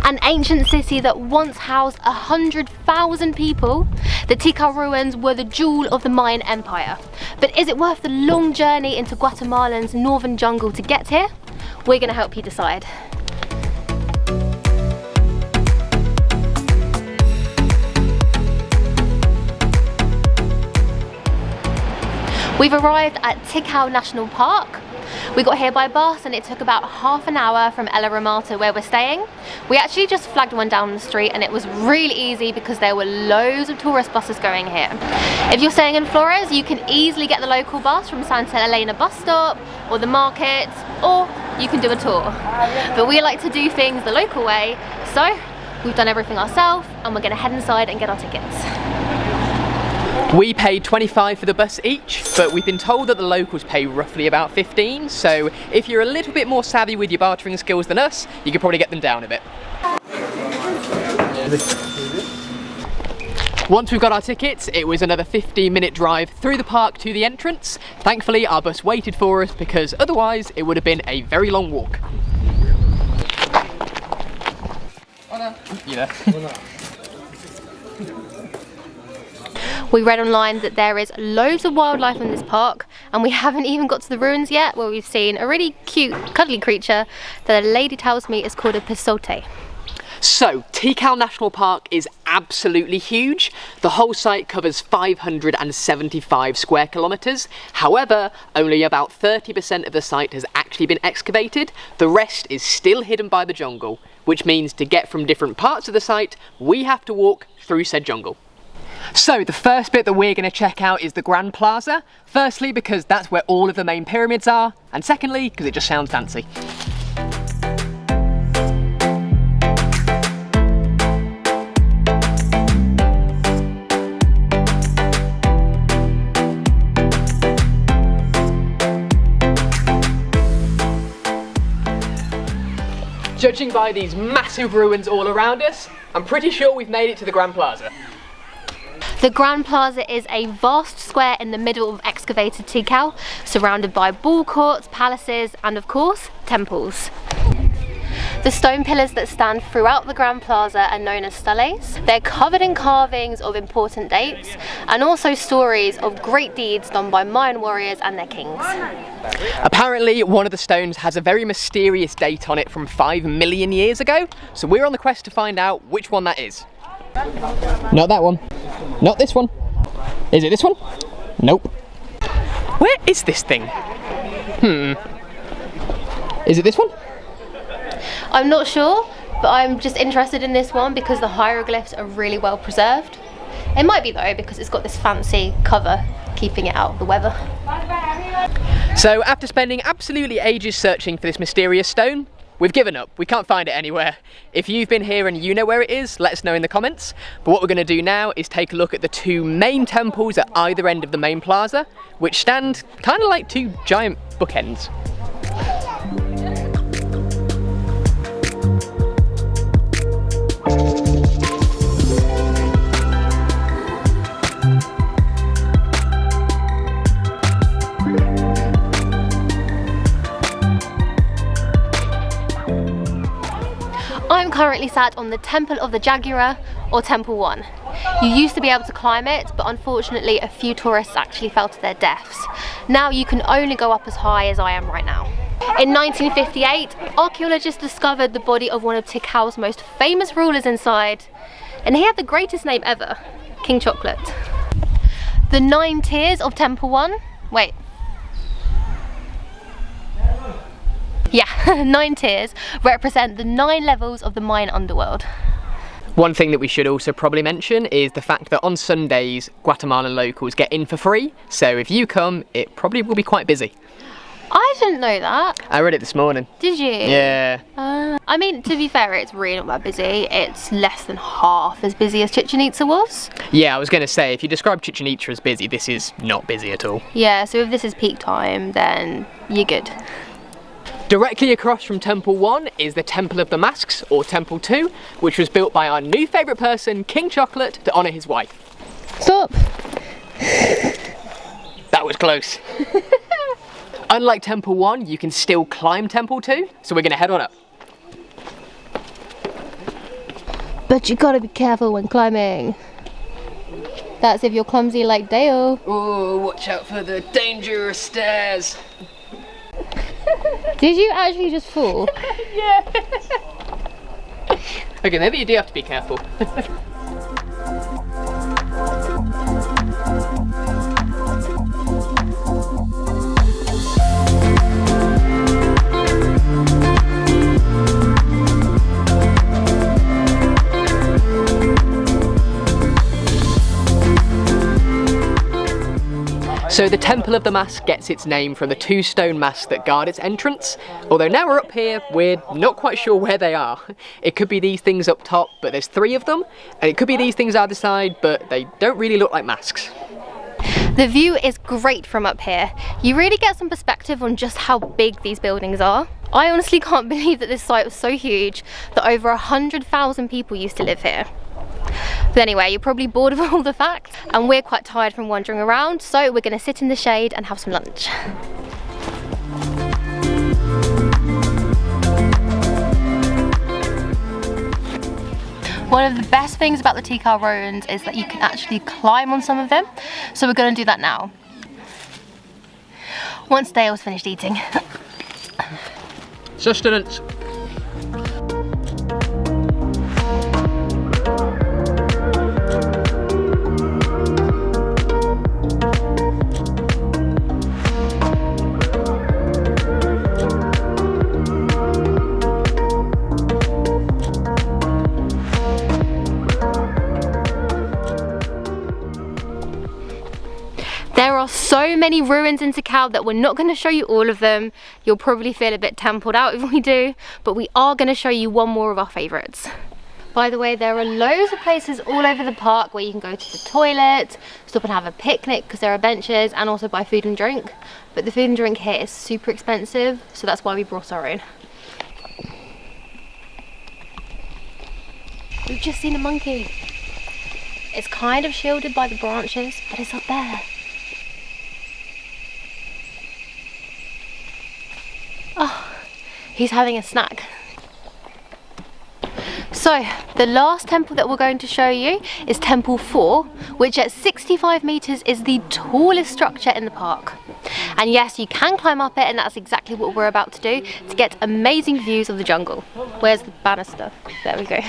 An ancient city that once housed 100,000 people, the Tikal ruins were the jewel of the Mayan Empire. But is it worth the long journey into Guatemalan's northern jungle to get here? We're going to help you decide. We've arrived at Tikal National Park. We got here by bus and it took about half an hour from El Ramata where we're staying. We actually just flagged one down the street and it was really easy because there were loads of tourist buses going here. If you're staying in Flores, you can easily get the local bus from Santa Elena bus stop or the market, or you can do a tour. But we like to do things the local way, so we've done everything ourselves and we're going to head inside and get our tickets. We paid 25 for the bus each, but we've been told that the locals pay roughly about 15, so if you're a little bit more savvy with your bartering skills than us, you could probably get them down a bit. Once we've got our tickets, it was another 15-minute drive through the park to the entrance. Thankfully, our bus waited for us because otherwise it would have been a very long walk. You there? We read online that there is loads of wildlife in this park, and we haven't even got to the ruins yet, where we've seen a really cute, cuddly creature that a lady tells me is called a pisote. So, Tikal National Park is absolutely huge. The whole site covers 575 square kilometres. However, only about 30% of the site has actually been excavated. The rest is still hidden by the jungle, which means to get from different parts of the site, we have to walk through said jungle. So the first bit that we're going to check out is the Grand Plaza. Firstly, because that's where all of the main pyramids are, and secondly, because it just sounds fancy. Judging by these massive ruins all around us, I'm pretty sure we've made it to the Grand Plaza. The Grand Plaza is a vast square in the middle of excavated Tikal, surrounded by ball courts, palaces, and of course, temples. The stone pillars that stand throughout the Grand Plaza are known as steles. They're covered in carvings of important dates and also stories of great deeds done by Mayan warriors and their kings. Apparently, one of the stones has a very mysterious date on it from 5 million years ago, so we're on the quest to find out which one that is. Not that one. Not this one. Is it this one? Nope. Where is this thing? Is it this one? I'm not sure, but I'm just interested in this one because the hieroglyphs are really well preserved. It might be though because it's got this fancy cover keeping it out of the weather. So after spending absolutely ages searching for this mysterious stone, we've given up. We can't find it anywhere. If you've been here and you know where it is, let us know in the comments. But what we're going to do now is take a look at the two main temples at either end of the main plaza, which stand kind of like two giant bookends. I'm currently sat on the Temple of the Jaguar, or Temple 1. You used to be able to climb it, but unfortunately a few tourists actually fell to their deaths. Now you can only go up as high as I am right now. In 1958, archaeologists discovered the body of one of Tikal's most famous rulers inside, and he had the greatest name ever, King Chocolate. The 9 tiers of Temple 1, wait. Yeah, 9 tiers represent the 9 levels of the Mayan underworld. One thing that we should also probably mention is the fact that on Sundays, Guatemalan locals get in for free, so if you come, it probably will be quite busy. I didn't know that. I read it this morning. Did you? Yeah. I mean, to be fair, it's really not that busy. It's less than half as busy as Chichen Itza was. Yeah, I was going to say, if you describe Chichen Itza as busy, this is not busy at all. Yeah, so if this is peak time, then you're good. Directly across from Temple 1 is the Temple of the Masks, or Temple 2, which was built by our new favourite person, King Chocolate, to honour his wife. Stop! That was close. Unlike Temple 1, you can still climb Temple 2, so we're going to head on up. But you gotta be careful when climbing. That's if you're clumsy like Dale. Oh, watch out for the dangerous stairs. Did you actually just fall? Yeah. Okay, maybe you do have to be careful. So the Temple of the Mask gets its name from the 2 stone masks that guard its entrance, although now we're up here, we're not quite sure where they are. It could be these things up top, but there's 3 of them, and it could be these things either side, but they don't really look like masks. The view is great from up here. You really get some perspective on just how big these buildings are. I honestly can't believe that this site was so huge that over 100,000 people used to live here. But anyway, you're probably bored of all the facts, and we're quite tired from wandering around, so we're going to sit in the shade and have some lunch. One of the best things about the Tikal ruins is that you can actually climb on some of them, so we're going to do that now. Once Dale's finished eating. Sustenance. There are so many ruins in Tikal that we're not going to show you all of them. You'll probably feel a bit templed out if we do, but we are going to show you one more of our favourites. By the way, there are loads of places all over the park where you can go to the toilet, stop and have a picnic because there are benches, and also buy food and drink. But the food and drink here is super expensive, so that's why we brought our own. We've just seen a monkey. It's kind of shielded by the branches, but it's up there. Oh, he's having a snack. So, the last temple that we're going to show you is Temple 4, which at 65 meters is the tallest structure in the park. And yes, you can climb up it, and that's exactly what we're about to do to get amazing views of the jungle. Where's the banister? There we go.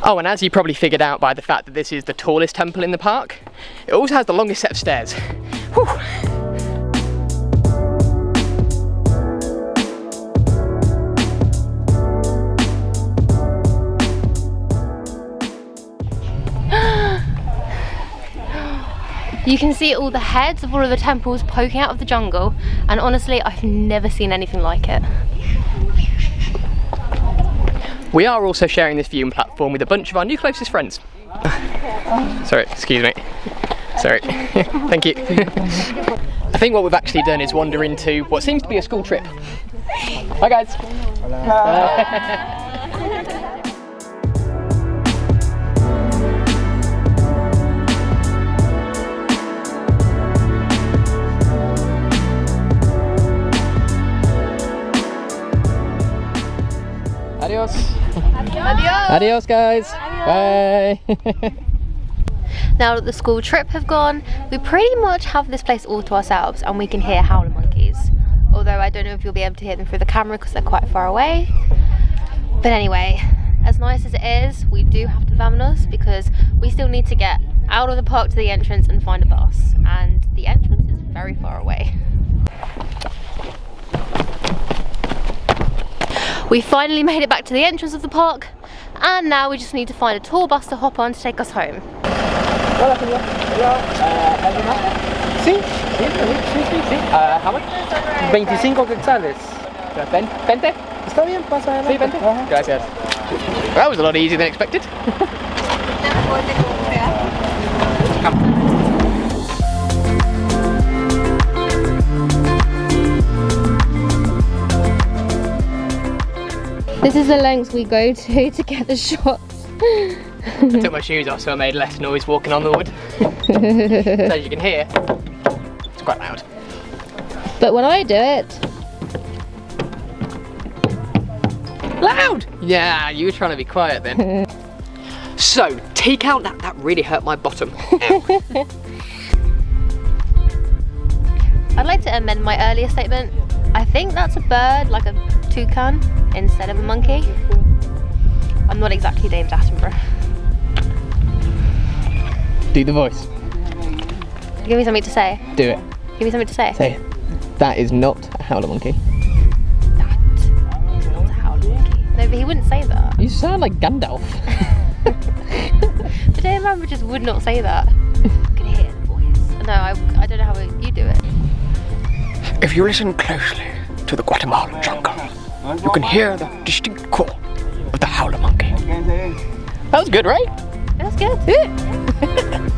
Oh, and as you probably figured out by the fact that this is the tallest temple in the park, it also has the longest set of stairs. Whew. You can see all the heads of all of the temples poking out of the jungle, and honestly, I've never seen anything like it. We are also sharing this viewing platform with a bunch of our new closest friends. Sorry, excuse me. Sorry. Thank you. I think what we've actually done is wander into what seems to be a school trip. Hi guys. Hello. Adios. Adios. Adios guys. Adios. Bye. Now that the school trip have gone, we pretty much have this place all to ourselves, and we can hear howler monkeys. Although I don't know if you'll be able to hear them through the camera because they're quite far away. But anyway, as nice as it is, we do have to vamonos because we still need to get out of the park to the entrance and find a bus. And the entrance is very far away. We finally made it back to the entrance of the park, and now we just need to find a tour bus to hop on to take us home. Hola, señor. ¿Alguien más? Sí, sí. How much? 25 quetzales. 20? Está bien, pasa adelante. Sí, 20. Gracias. That was a lot easier than expected. This is the lengths we go to get the shots. I took my shoes off so I made less noise walking on the wood. So as you can hear, it's quite loud. But when I do it, Loud! Yeah, you were trying to be quiet then. So, Tikal, that really hurt my bottom. I'd like to amend my earlier statement. I think that's a bird, like a toucan, instead of a monkey. I'm not exactly David Attenborough. Do the voice. Give me something to say. Do it. Give me something to say. Say it. That is not a howler monkey. That is not a howler monkey. No, but he wouldn't say that. You sound like Gandalf. The Dame Rambo just would not say that. I can hear the voice. No, I don't know how you do it. If you listen closely to the Guatemalan jungle, you can hear the distinct call of the howler monkey. That was good, right? That's good. Yeah.